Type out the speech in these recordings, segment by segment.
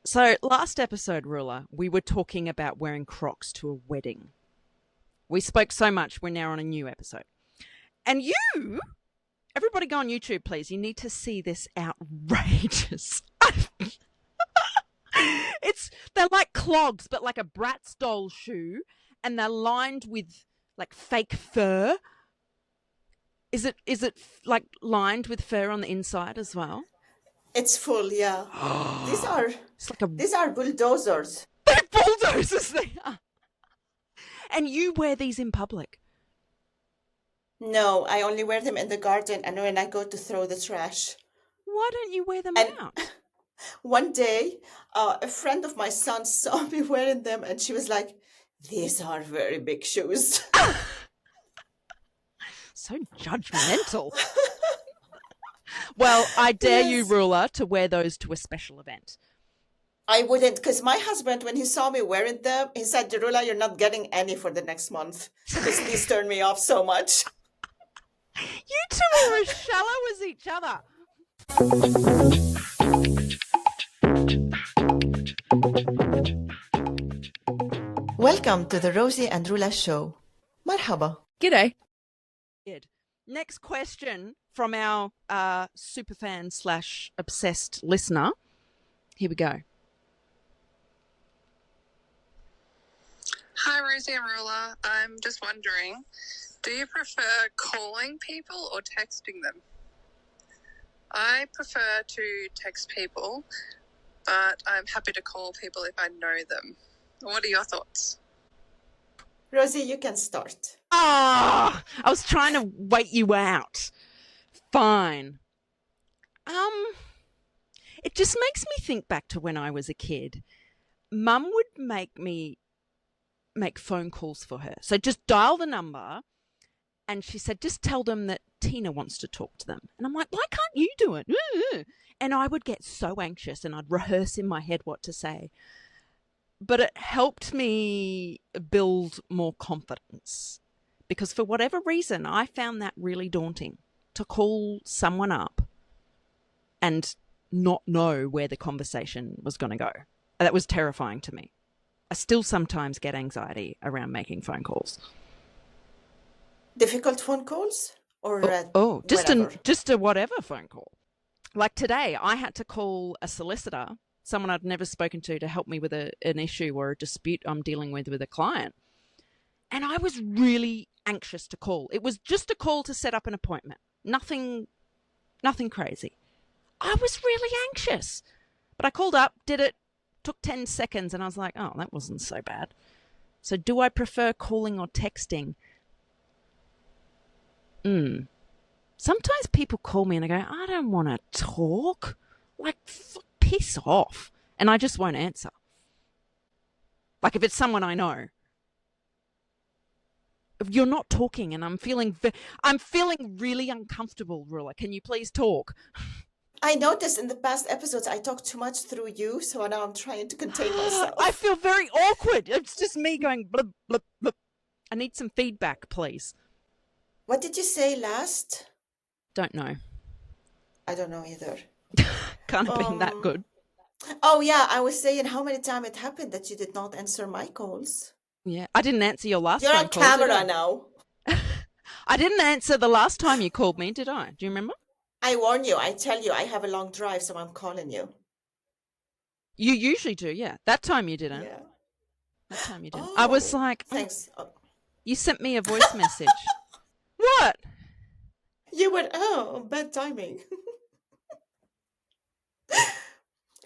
So last episode, Rula, we were talking about wearing Crocs to a wedding. We spoke so much, we're now on a new episode. And you, everybody go on YouTube, please. You need to see this outrageous. They're like clogs, but like a Bratz doll shoe, and they're lined with like fake fur. Is it like lined with fur on the inside as well? It's full, yeah. These are It's like a these are bulldozers. they're bulldozers they are. And you wear these in public. No, I only wear them in the garden and when I go to throw the trash. Why don't you wear them And out? one day, a friend of my son saw me wearing them and she was like, "These are very big shoes." So judgmental. Well, I dare you, Yes. Ruler, to wear those to a special event. I wouldn't, because my husband, when he saw me wearing them, he said, "Roula, you're not getting any for the next month because these turn me off so much." You two are as shallow as each other. Welcome to the Rosie and Roula show. Marhaba. G'day. Good. Next question from our superfan / obsessed listener. Here we go. Hi, Rosie and Roula. I'm just wondering, do you prefer calling people or texting them? I prefer to text people, but I'm happy to call people if I know them. What are your thoughts? Rosie, you can start. I was trying to wait you out. Fine. It just makes me think back to when I was a kid. Mum would make phone calls for her. So just dial the number, and she said, just tell them that Tina wants to talk to them. And I'm like, why can't you do it? And I would get so anxious and I'd rehearse in my head what to say. But it helped me build more confidence because for whatever reason, I found that really daunting to call someone up and not know where the conversation was going to go. That was terrifying to me. I still sometimes get anxiety around making phone calls. Difficult phone calls or whatever? Just a whatever phone call. Like today, I had to call a solicitor, someone I'd never spoken to help me with an issue or a dispute I'm dealing with a client. And I was really anxious to call. It was just a call to set up an appointment. Nothing crazy. I was really anxious. But I called up, did it, took 10 seconds, and I was like, oh, that wasn't so bad. So do I prefer calling or texting? Sometimes people call me and I go, I don't want to talk. Like, piss off. And I just won't answer. Like if it's someone I know. If you're not talking and I'm feeling really uncomfortable, Rula. Can you please talk? I noticed in the past episodes I talked too much through you, so now I'm trying to contain myself. I feel very awkward. It's just me going blub, blub, blub. I need some feedback, please. What did you say last? Don't know. I don't know either. Can't have been that good. Oh, yeah, I was saying how many times it happened that you did not answer my calls. Yeah, I didn't answer your last You're phone on call, did camera I? now. I didn't answer the last time you called me, did I? Do you remember? I warn you, I tell you, I have a long drive, so I'm calling you. You usually do, yeah. That time you didn't. Yeah. That time you didn't. Oh, I was like, thanks. Oh. You sent me a voice message. What? You were, bad timing.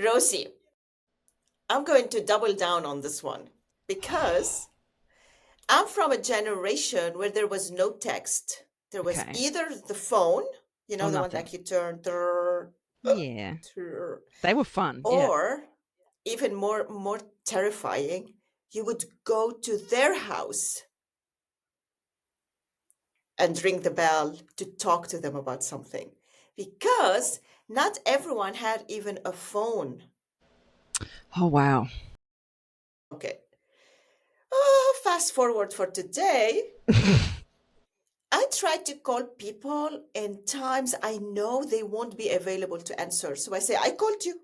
Rosie, I'm going to double down on this one because I'm from a generation where there was no text. There was Okay. either the phone, the one nothing. like you turn, Yeah. They were fun. Yeah. or even more terrifying, you would go to their house and ring the bell to talk to them about something because not everyone had even a phone. Oh, wow. Okay. Fast forward for today. I try to call people in times I know they won't be available to answer. So I say, I called you.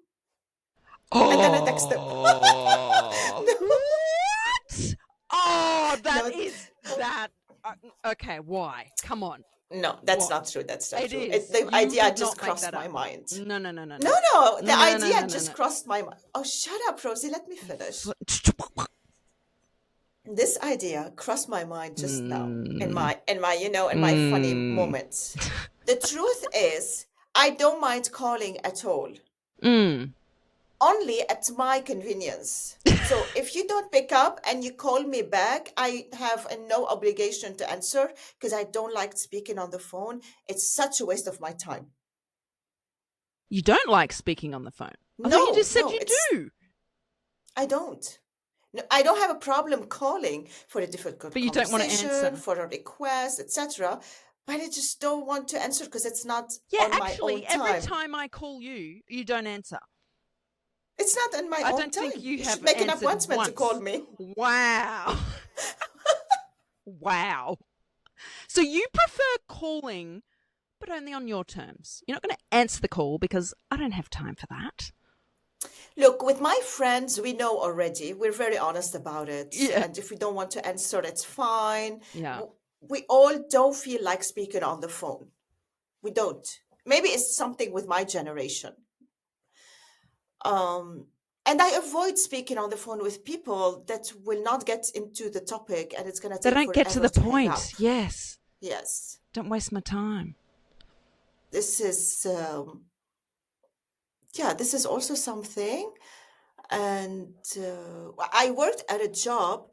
And then I text them. Oh, No, what? Oh, that no, is that. Okay, why? Come on. no, that's What? not true. That's not It true. is. The You idea did just not make crossed that my up. mind. No, no, no, no, No, no. no, the No, no, idea no, no, just no. crossed my mind. Oh, shut up, Rosie. Let me finish. This idea crossed my mind just now Mm, in my funny mm, moments. The truth is, I don't mind calling at all, mm. only at my convenience. So if you don't pick up and you call me back, I have no obligation to answer because I don't like speaking on the phone. It's such a waste of my time. You don't like speaking on the phone. I thought you No, just said no, you it's do, I don't. No, I don't have a problem calling for a difficult but you don't want to conversation, answer. for a request, etc. But I just don't want to answer because it's not Yeah, on my actually, own every time. time I call you, you don't answer. It's not on my I own don't think time. you You should have make an answered appointment to call once. me. Wow. Wow. So you prefer calling, but only on your terms. You're not going to answer the call because I don't have time for that. Look, with my friends, we know already. We're very honest about it. Yeah. And if we don't want to answer, it's fine. Yeah. We all don't feel like speaking on the phone. We don't. Maybe it's something with my generation. Um, and I avoid speaking on the phone with people that will not get into the topic and it's going to They take don't get to forever the to hang up. point. Yes. Yes. Don't waste my time. This is, yeah, this is also something. And I worked at a job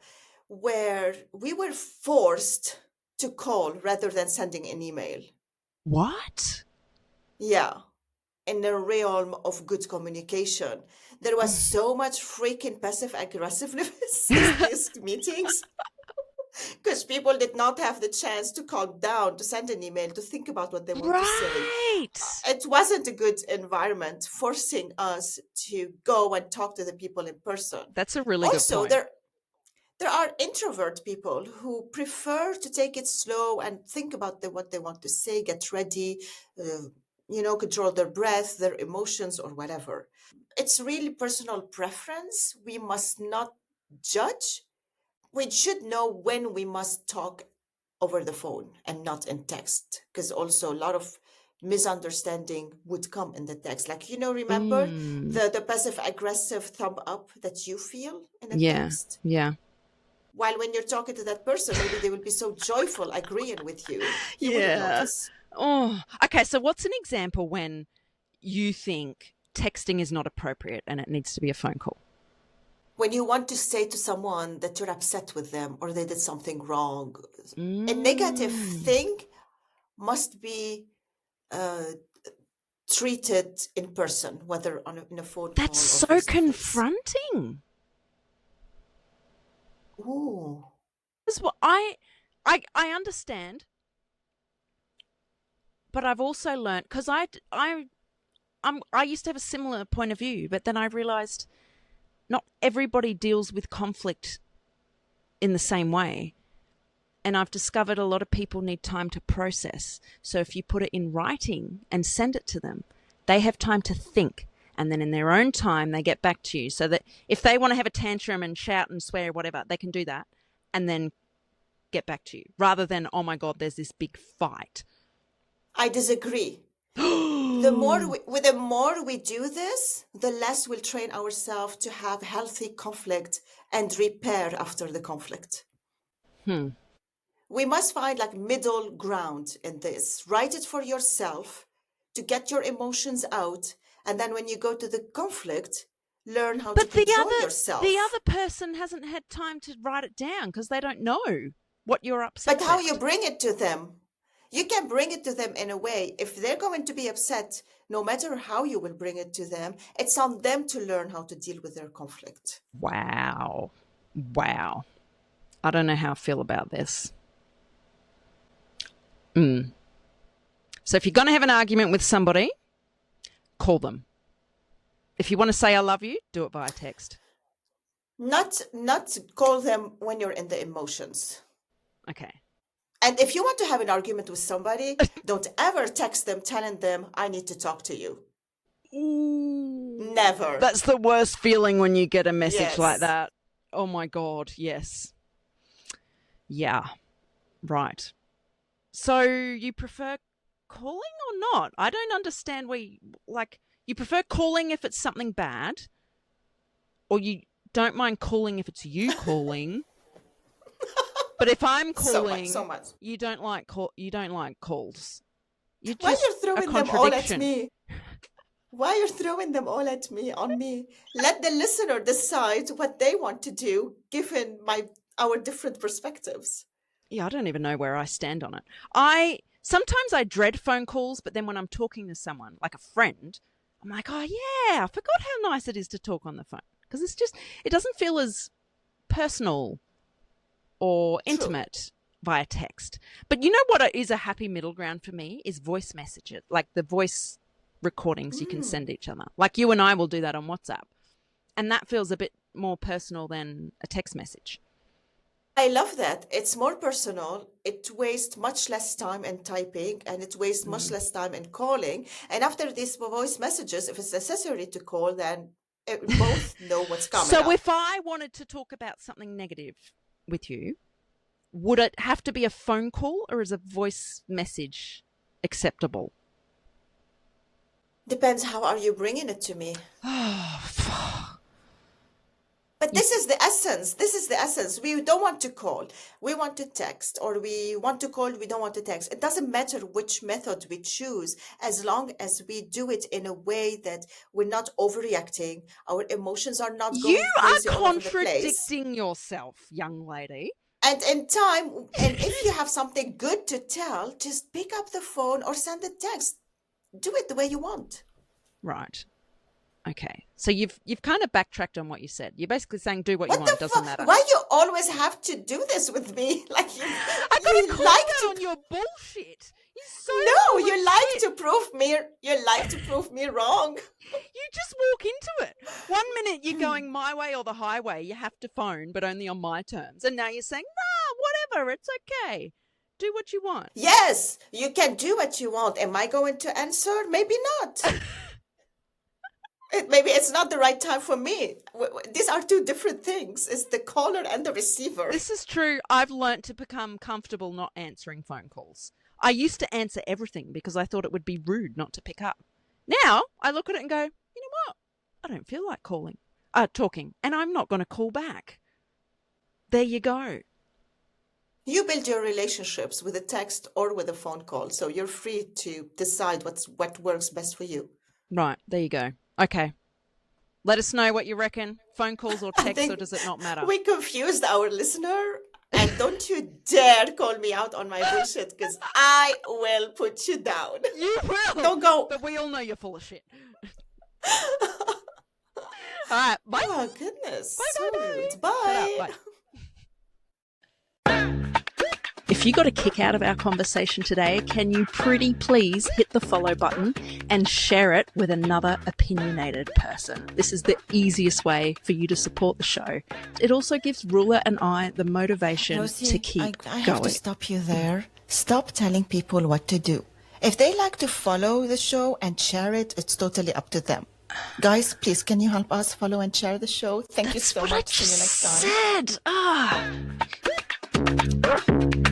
where we were forced to call rather than sending an email. What? Yeah. In the realm of good communication. There was so much freaking passive aggressiveness in these meetings because people did not have the chance to calm down, to send an email, to think about what they want to say. Right. It wasn't a good environment forcing us to go and talk to the people in person. That's a really good Also, point. there are introvert people who prefer to take it slow and think about what they want to say, get ready, uh, control their breath, their emotions, or whatever. It's really personal preference. We must not judge. We should know when we must talk over the phone and not in text, because also a lot of misunderstanding would come in the text. Like, remember Mm. the passive aggressive thumb up that you feel in a Yeah. text? Yeah. While when you're talking to that person, maybe they will be so joyful agreeing with you, you wouldn't Yeah. notice. Oh, okay. So, what's an example when you think texting is not appropriate and it needs to be a phone call? When you want to say to someone that you're upset with them or they did something wrong, a negative Mm. thing must be uh, treated in person, whether in a phone That's call or so face to face. confronting. Ooh. That's what I understand, but I've also learned because I used to have a similar point of view, but then I realized not everybody deals with conflict in the same way. And I've discovered a lot of people need time to process. So if you put it in writing and send it to them, they have time to think. And then in their own time, they get back to you. So that if they want to have a tantrum and shout and swear, whatever, they can do that and then get back to you rather than, oh my God, there's this big fight. I disagree. The more we do this, the less we'll train ourselves to have healthy conflict and repair after the conflict. Hmm. We must find like middle ground in this. Write it for yourself to get your emotions out, and then when you go to the conflict, learn how to But control the yourself. other person hasn't had time to write it down because they don't know what you're upset But how you about. bring it to them, you can bring it to them in a way. If they're going to be upset, no matter how you will bring it to them, it's on them to learn how to deal with their conflict. Wow. Wow. I don't know how I feel about this. So if you're going to have an argument with somebody, call them. If you want to say I love you, do it via text. Not call them when you're in the emotions. Okay. And if you want to have an argument with somebody, don't ever text them telling them, I need to talk to you. Ooh. Never. That's the worst feeling when you get a message like Yes. that. Oh my God, yes. Yeah, right. So you prefer calling or not? I don't understand where you prefer calling if it's something bad, or you don't mind calling if it's you calling. But if I'm So much, so calling, much. you don't like calls. You're Why just you're a throwing them all at contradiction. me? Why you're throwing them all at me, on me? Let the listener decide what they want to do, given our different perspectives. Yeah, I don't even know where I stand on it. I dread phone calls, but then when I'm talking to someone, like a friend, I'm like, oh yeah, I forgot how nice it is to talk on the phone. Because it doesn't feel as personal or True. intimate via text. But you know what is a happy middle ground for me is voice messages, like the voice recordings you can send each other. Like you and I will do that on WhatsApp. And that feels a bit more personal than a text message. I love that. It's more personal. It wastes much less time in typing and it wastes much less time in calling. And after these voice messages, if it's necessary to call, then both know what's coming So up. if I wanted to talk about something negative with you, would it have to be a phone call or is a voice message acceptable? Depends how are you bringing it to me. Oh, But this is the essence. This is the essence. We don't want to call. We want to text, or we want to call. We don't want to text. It doesn't matter which method we choose, as long as we do it in a way that we're not overreacting. Our emotions are not you going are crazy all over the place. contradicting yourself, young lady. And in time, and if you have something good to tell, just pick up the phone or send a text. Do it the way you want. Right. Okay. So you've kind of backtracked on what you said. You're basically saying do what you What want, the it doesn't fuck? matter. Why you always have to do this with me? Like I you got a call like out to on your bullshit. You're so No, full you of like shit. to prove me wrong. You just walk into it. One minute you're going my way or the highway. You have to phone, but only on my terms. And now you're saying, nah, whatever. It's okay. Do what you want. Yes, you can do what you want. Am I going to answer? Maybe not. Maybe it's not the right time for me. These are two different things. It's the caller and the receiver. This is true. I've learnt to become comfortable not answering phone calls. I used to answer everything because I thought it would be rude not to pick up. Now I look at it and go, you know what? I don't feel like talking, and I'm not going to call back. There you go. You build your relationships with a text or with a phone call, so you're free to decide what works best for you. Right, there you go. Okay. Let us know what you reckon. Phone calls or I text, or think does it not matter? we confused our listener, and don't you dare call me out on my bullshit, because I will put you down. You will. Don't go. But we all know you're full of shit. All right, bye. Oh, goodness. Bye, So bye, bye. rude. Shut Bye. up, bye. If you got a kick out of our conversation today, can you pretty please hit the follow button and share it with another opinionated person? This is the easiest way for you to support the show. It also gives Roula and I the motivation Rosie, to keep I have to going. stop you there. Stop telling people what to do. If they like to follow the show and share it, it's totally up to them. Guys, please, can you help us follow and share the show? Thank you so What I much. See you just next time. said.